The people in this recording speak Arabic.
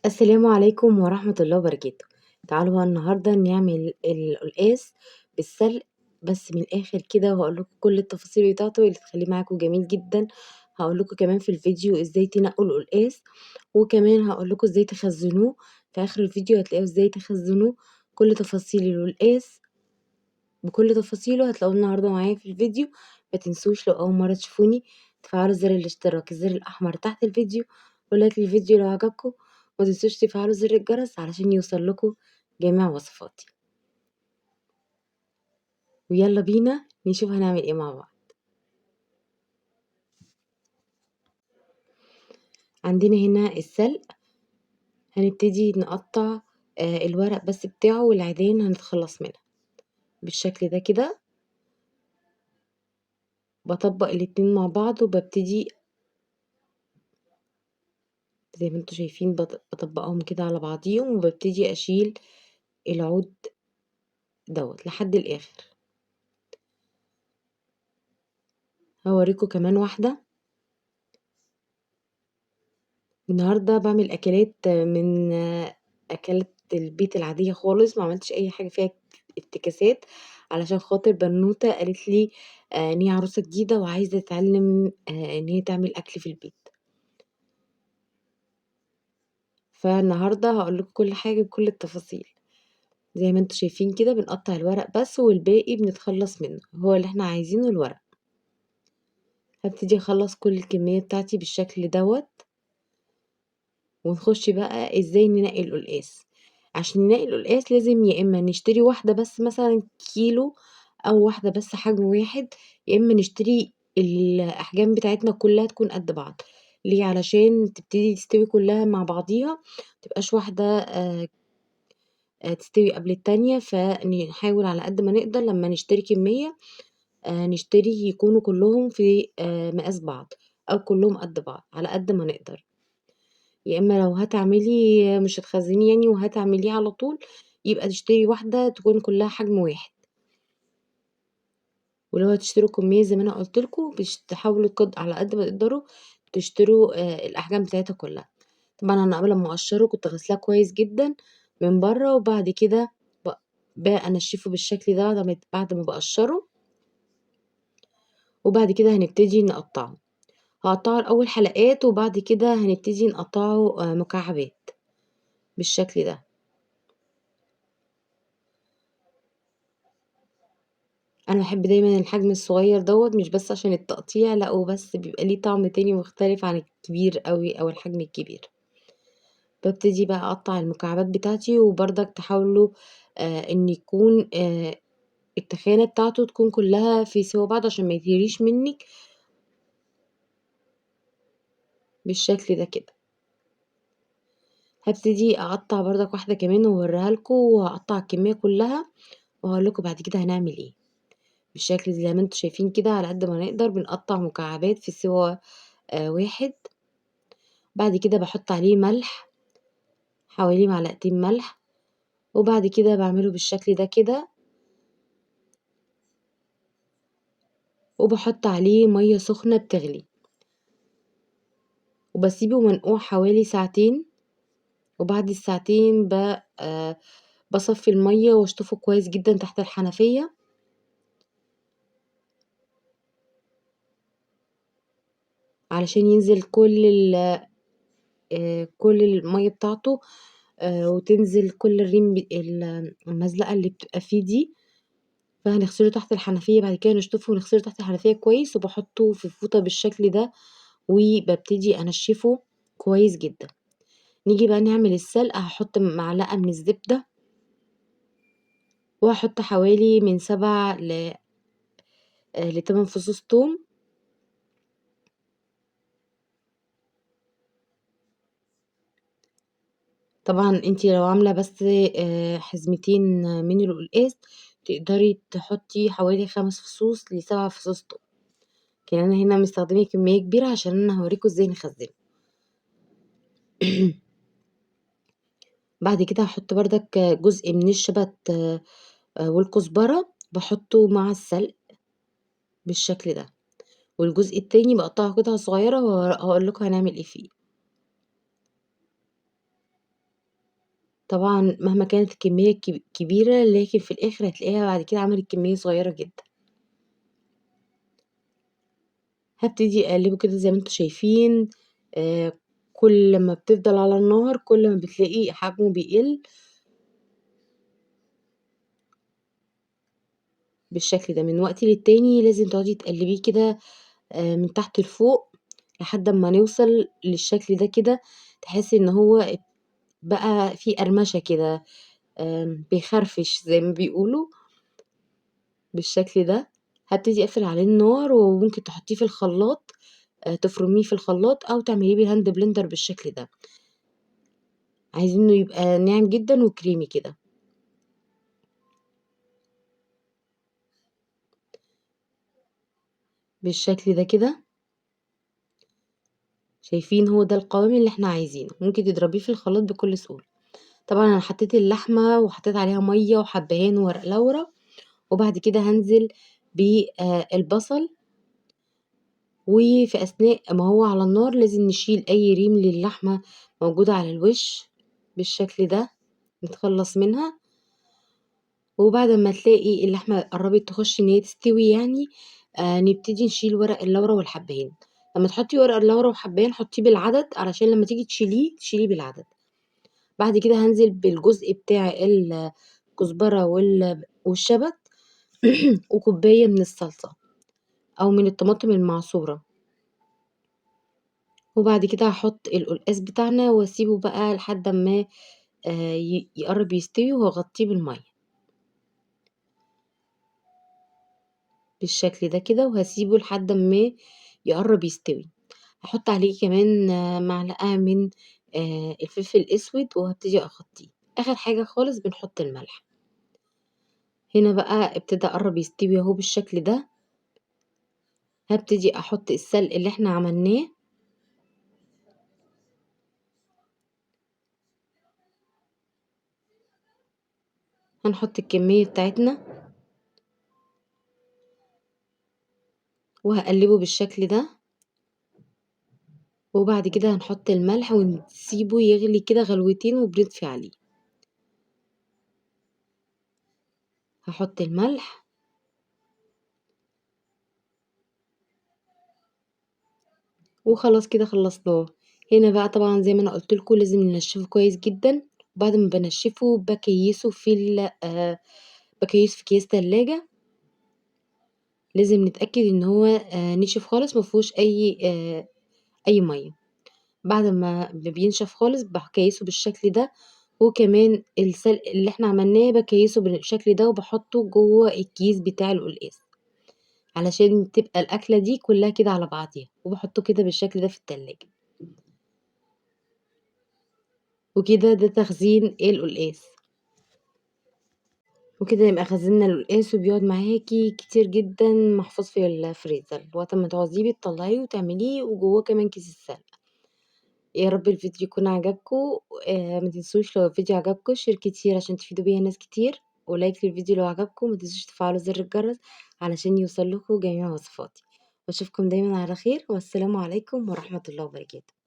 السلام عليكم ورحمة الله وبركاته. تعالوا بقى النهاردة نعمل القلقاس بالسلق بس من الآخر كده، وهاقول لكم كل التفاصيل بتاعته اللي تخلّيه معاكم جميل جدًا. هاقول لكم كمان في الفيديو إزاي تنقّوا القلقاس، وكمان هاقول لكم إزاي تخزّنوه. في آخر الفيديو هتلاقوا إزاي تخزّنوه، كل تفاصيل القلقاس بكل تفاصيله هتلاقوه النهارده معايا في الفيديو. ما تنسوش لو أول مرة تشوفوني تفعلوا زر الاشتراك، الزر الأحمر تحت الفيديو، ولايك للفيديو لو عجبكم. وما تنسوش تفعلوا زر الجرس علشان يوصل لكم جميع وصفاتي. ويلا بينا نشوف هنعمل ايه مع بعض. عندنا هنا السلق، هنبتدي نقطع الورق بس بتاعه، والعيدان هنتخلص منها بالشكل ده كده. بطبق الاتنين مع بعض وببتدي زي ما انتوا شايفين بطبقهم كده على بعضيهم، وببتدي اشيل العود دوت لحد الآخر. هاوريكم كمان واحدة. النهارده باعمل أكلات من أكلات البيت العادية خالص، ما عملتش أي حاجة فيها افتكاسات، علشان خاطر بنوتة قالت لي إن هي عروسة جديدة وعايزة تتعلم إن هي تعمل أكل في البيت. فالنهارده هاقول لكم كل حاجة بكل التفاصيل. زي ما انتم شايفين كده بنقطع الورق بس، والباقي بنتخلص منه، هو اللي احنا عايزينه الورق. هابتدي أخلص كل الكمية بتاعتي بالشكل دوت، ونخش بقى إزاي ننقي القلقاس. عشان ننقي القلقاس لازم يا إما نشتري واحدة بس مثلًا كيلو، أو واحدة بس حجم واحد، يا إما نشتري الأحجام بتاعتنا كلها تكون قد بعض. ليه؟ علشان تبتدي تستوي كلها مع بعضيها، ما تبقاش واحدة تستوي قبل التانية. فنحاول على قد ما نقدر لمّا نشتري كمية نشتري يكونوا كلهم في مقاس بعض، أو كلهم قد بعض على قد ما نقدر. يا إما لو هتعملي مش هتخزّنيه يعني وهتعمليه على طول، يبقى تشتري واحدة تكون كلّها حجم واحد. ولو هتشتروا كمية زي ما أنا قُلت لكم تحاولوا على قد ما تقدروا تشتروا الأحجام بتاعتها كلّها. طبعًا أنا قبل ما أقشّره كنت غاسلاه كويس جدًا من برّه، وبعد كده ب بانشّفه بالشكل ده بعد ما باقشّره. وبعد كده هنبتدي نقطّعه. هاقطّعه الأول حلقات، وبعد كده هنبتدي نقطّعه مكعبات بالشكل ده. أنا باحب دايمًا الحجم الصغير دوّة، مش بس عشان التقطيع لأ، وبس بيبقى ليه طعم تاني مختلف عن الكبير أوي أو الحجم الكبير. بابتدي بقى أقطّع المكعبات بتاعتي، وبرضك تحاولوا إن يكون التخانة بتاعته تكون كلّها في سِوَا بعض عشان ما يتهريش منِّك بالشكل ده كده. هابتدي أقطّع برضك واحدة كمان وأورّيها لكم، وهاقطّع الكمية كلّها وهاقول لكم بعد كده هنعمل إيه. بالشكل زي ما أنتم شايفين كده على قد ما نقدر بنقطّع مكعبات في سِوَا واحد. بعد كده باحط عليه ملح، حوالي معلقتين ملح، وبعد كده باعمله بالشكل ده كده، وباحط عليه مَيّة سخنة بتغلي، وباسيبه منقوع حوالي ساعتين. وبعد الساعتين باصفّي المَيّة واشطفه كويس جدًا تحت الحنفية، علشان ينزل كل المَيّة بتاعته، وتنزل كل الريم المزلقة اللي بتبقى فيه دي. فهنغسله تحت الحنفية، بعد كده نشطفه ونغسله تحت الحنفية كويس، وباحطه في فوطة بالشكل ده، وبابتدي أنشّفه كويس جدًا. نيجي بقى نعمل السلقة، هاحط معلقة من الزبدة، وهاحط حوالي من 7 ل8 فصوص توم. طبعًا أنتِ لو عاملة بس حزمتين من القلقاس تقدري تحطي حوالي 5 فصوص ل7 فصوص توم، لكن أنا هنا مستخدمة كمية كبيرة عشان أنا هاوريكم إزاي نخزّنه. بعد كده هاحط بردك جزء من الشبت والكزبرة، باحطه مع السلق بالشكل ده، والجزء التاني باقطّعه قطع صغيرة وهاقول لكم هنعمل إيه فيه. طبعًا مهما كانت الكمية كبيرة، لكن في الآخر هتلاقيها بعد كده عملت كمية صغيرة جدًا. هابتدي أقلّبه كده زي ما أنتم شايفين، آآ كل ما بتفضل على النار كل ما بتلاقي حجمه بيقل بالشكل ده، من وقت للتاني لازم تقعدي تقلّبيه كده من تحت لفوق لحد أمّا نوصل للشكل ده كده، تحسّي إن هو بقى في قرمشة كده، بيخرفش زي ما بيقولوا بالشكل ده. هابتدي أقفل عليه النار وممكن تحطّيه في الخلاط، تفرميه في الخلاط أو تعمليه بالهاند بلندر بالشكل ده. عايزينه يبقى ناعم جدًا وكريمي كده. بالشكل ده كده، شايفين هو ده القوام اللي إحنا عايزينه، ممكن تضربيه في الخلاط بكل سهولة. طبعًا أنا حطيت اللحمة وحطيت عليها مَيّة وحبهان وورق لورا، وبعد كده هانزل البصل، وفي أثناء ما هو على النار لازم نشيل أي ريم للحمة موجودة على الوش بالشكل ده، نتخلّص منها. وبعد أمّا تلاقي اللحمة قرّبت تخش إن هي تستوي يعني، نبتدي نشيل ورق اللورا والحبهان. لمّا تحطّي ورق اللورا والحبهان حطّيه بالعدد علشان لمّا تيجي تشيليه، تشيليه بالعدد. بعد كده هانزل بالجزء بتاع الكزبرة والشبت وكوباية من الصلصة أو من الطماطم المعصورة. وبعد كده هاحط القلقاس بتاعنا واسيبه بقى لحد أمّا يقرّب يستوي وهاغطّيه بالمَيّة بالشكل ده كده، وهاسيبه لحد أمّا يقرّب يستوي. هاحط عليه كمان معلقة من الفلفل الأسود وهابتدي أغطّيه. آخر حاجة خالص بنحط الملح. هنا بقى ابتدى قرّب يستوي أهو بالشكل ده، هابتدي أحط السلق اللي إحنا عملناه، هنحط الكمية بتاعتنا وهاقلّبه بالشكل ده، وبعد كده هنحط الملح ونسيبه يغلي كده غلوتين وبنطفي عليه. هاحط الملح وخلاص كده خلّصناه. هنا بقى طبعًا زي ما أنا قُلت لكم لازم ننشّفه كويس جدًا، وبعد ما بانشّفه باكيّسه في باكيّسه في أكياس تلاجة، لازم نتأكد إن هو نشف خالص ما فيهوش أي مَيّة. بعد ما بينشف خالص باكيّسه بالشكل ده، وكمان السلق اللي إحنا عملناه باكيّسه بالشكل ده وباحطه جوّه الكيس بتاع القلقاس، علشان تبقى الأكلة دي كلّها كده على بعضيها، وباحطه كده بالشكل ده في التلاجة. وكده ده تخزين القلقاس، وكده يبقى خزّنا القلقاس وبيقعد معاكِ كتير جدًا محفوظ في الفريزر، وقت أمّا تعوزيه بتطلّعيه وتعمليه وجوّاه كمان كيس السلق. يا رب الفيديو يكون عجبكم، ما تنسوش لو الفيديو عجبكم شير كتير عشان تفيدوا بيّا ناس كتير، ولايك للفيديو لو عجبكم، ما تنسوش تفعلوا زر الجرس علشان يوصل لكم جميع وصفاتي، واشوفكم دايمًا على خير، والسلام عليكم ورحمة الله وبركاته.